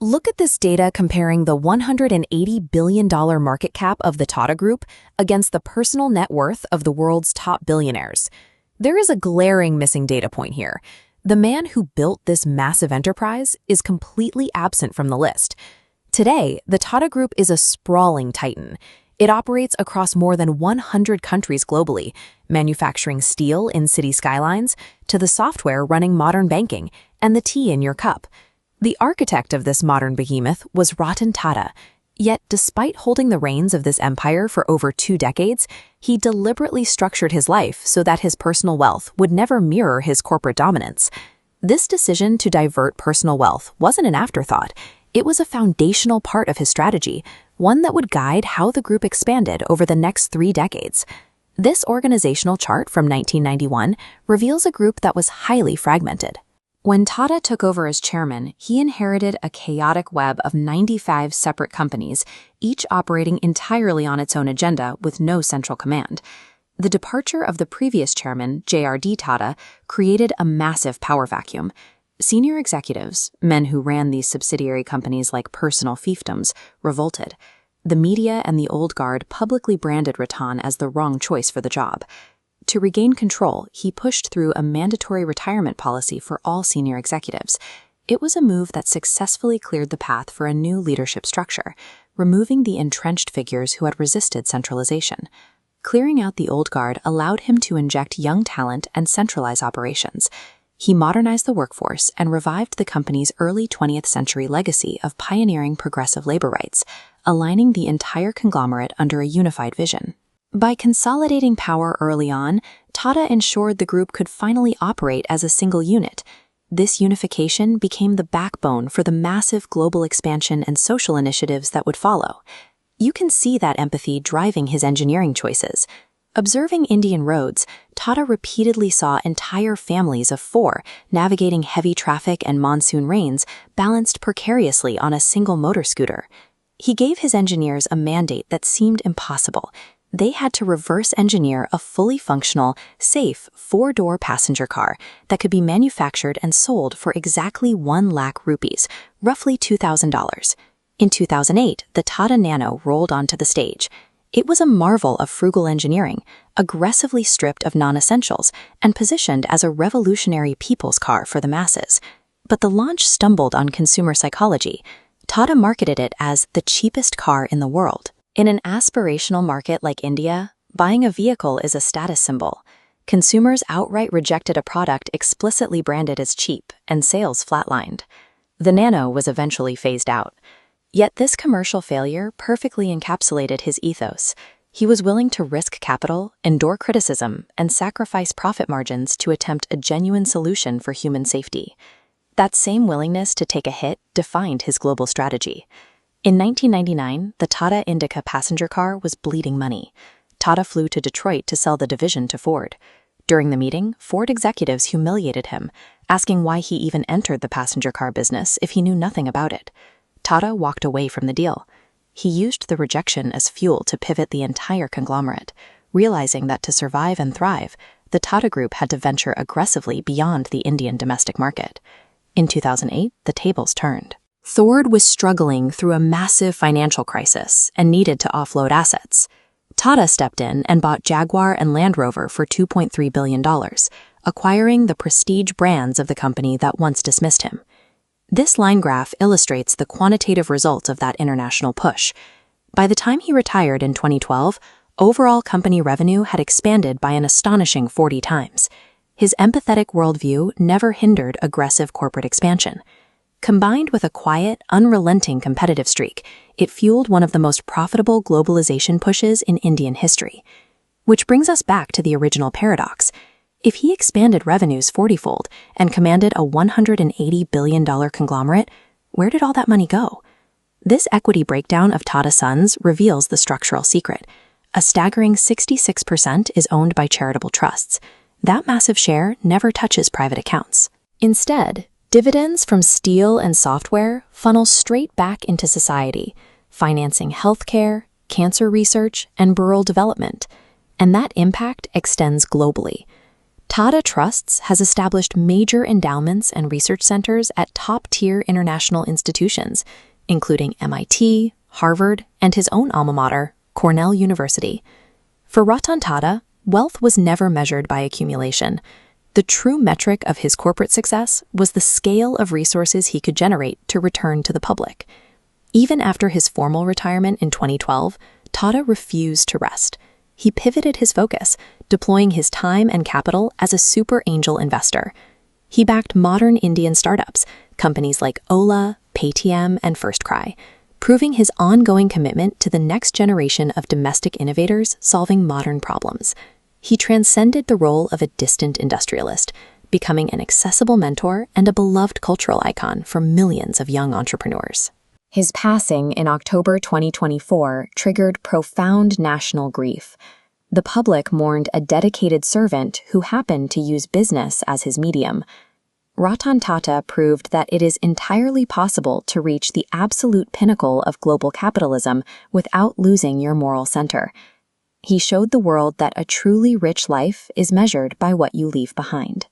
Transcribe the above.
Look at this data comparing the $180 billion market cap of the Tata Group against the personal net worth of the world's top billionaires. There is a glaring missing data point here. The man who built this massive enterprise is completely absent from the list. Today, the Tata Group is a sprawling titan. It operates across more than 100 countries globally, manufacturing steel in city skylines to the software running modern banking and the tea in your cup. The architect of this modern behemoth was Ratan Tata, yet despite holding the reins of this empire for over 2 decades, he deliberately structured his life so that his personal wealth would never mirror his corporate dominance. This decision to divert personal wealth wasn't an afterthought. It was a foundational part of his strategy, one that would guide how the group expanded over the next 3 decades. This organizational chart from 1991 reveals a group that was highly fragmented. When Tata took over as chairman, he inherited a chaotic web of 95 separate companies, each operating entirely on its own agenda with no central command. The departure of the previous chairman, J.R.D. Tata, created a massive power vacuum. Senior executives, men who ran these subsidiary companies like personal fiefdoms, revolted. The media and the old guard publicly branded Ratan as the wrong choice for the job. To regain control, he pushed through a mandatory retirement policy for all senior executives. It was a move that successfully cleared the path for a new leadership structure, removing the entrenched figures who had resisted centralization. Clearing out the old guard allowed him to inject young talent and centralize operations. He modernized the workforce and revived the company's early 20th century legacy of pioneering progressive labor rights, aligning the entire conglomerate under a unified vision. By consolidating power early on, Tata ensured the group could finally operate as a single unit. This unification became the backbone for the massive global expansion and social initiatives that would follow. You can see that empathy driving his engineering choices. Observing Indian roads, Tata repeatedly saw entire families of 4 navigating heavy traffic and monsoon rains balanced precariously on a single motor scooter. He gave his engineers a mandate that seemed impossible. They had to reverse engineer a fully functional, safe 4-door passenger car that could be manufactured and sold for exactly 1 lakh rupees, roughly $2,000. In 2008, the Tata Nano rolled onto the stage. It was a marvel of frugal engineering, aggressively stripped of non-essentials, and positioned as a revolutionary people's car for the masses. But the launch stumbled on consumer psychology. Tata marketed it as the cheapest car in the world. In an aspirational market like India, buying a vehicle is a status symbol. Consumers outright rejected a product explicitly branded as cheap, and sales flatlined. The Nano was eventually phased out. Yet this commercial failure perfectly encapsulated his ethos. He was willing to risk capital, endure criticism, and sacrifice profit margins to attempt a genuine solution for human safety. That same willingness to take a hit defined his global strategy. In 1999, the Tata Indica passenger car was bleeding money. Tata flew to Detroit to sell the division to Ford. During the meeting, Ford executives humiliated him, asking why he even entered the passenger car business if he knew nothing about it. Tata walked away from the deal. He used the rejection as fuel to pivot the entire conglomerate, realizing that to survive and thrive, the Tata Group had to venture aggressively beyond the Indian domestic market. In 2008, the tables turned. Ford was struggling through a massive financial crisis and needed to offload assets. Tata stepped in and bought Jaguar and Land Rover for $2.3 billion, acquiring the prestige brands of the company that once dismissed him. This line graph illustrates the quantitative results of that international push. By the time he retired in 2012, overall company revenue had expanded by an astonishing 40 times. His empathetic worldview never hindered aggressive corporate expansion. Combined with a quiet, unrelenting competitive streak, it fueled one of the most profitable globalization pushes in Indian history. Which brings us back to the original paradox. If he expanded revenues 40-fold and commanded a $180 billion conglomerate, where did all that money go? This equity breakdown of Tata Sons reveals the structural secret. A staggering 66% is owned by charitable trusts. That massive share never touches private accounts. Instead, dividends from steel and software funnel straight back into society, financing healthcare, cancer research, and rural development. And that impact extends globally. Tata Trusts has established major endowments and research centers at top-tier international institutions, including MIT, Harvard, and his own alma mater, Cornell University. For Ratan Tata, wealth was never measured by accumulation. The true metric of his corporate success was the scale of resources he could generate to return to the public. Even after his formal retirement in 2012, Tata refused to rest. He pivoted his focus, deploying his time and capital as a super angel investor. He backed modern Indian startups, companies like Ola, Paytm, and FirstCry, proving his ongoing commitment to the next generation of domestic innovators solving modern problems. He transcended the role of a distant industrialist, becoming an accessible mentor and a beloved cultural icon for millions of young entrepreneurs. His passing in October 2024 triggered profound national grief. The public mourned a dedicated servant who happened to use business as his medium. Ratan Tata proved that it is entirely possible to reach the absolute pinnacle of global capitalism without losing your moral center. He showed the world that a truly rich life is measured by what you leave behind.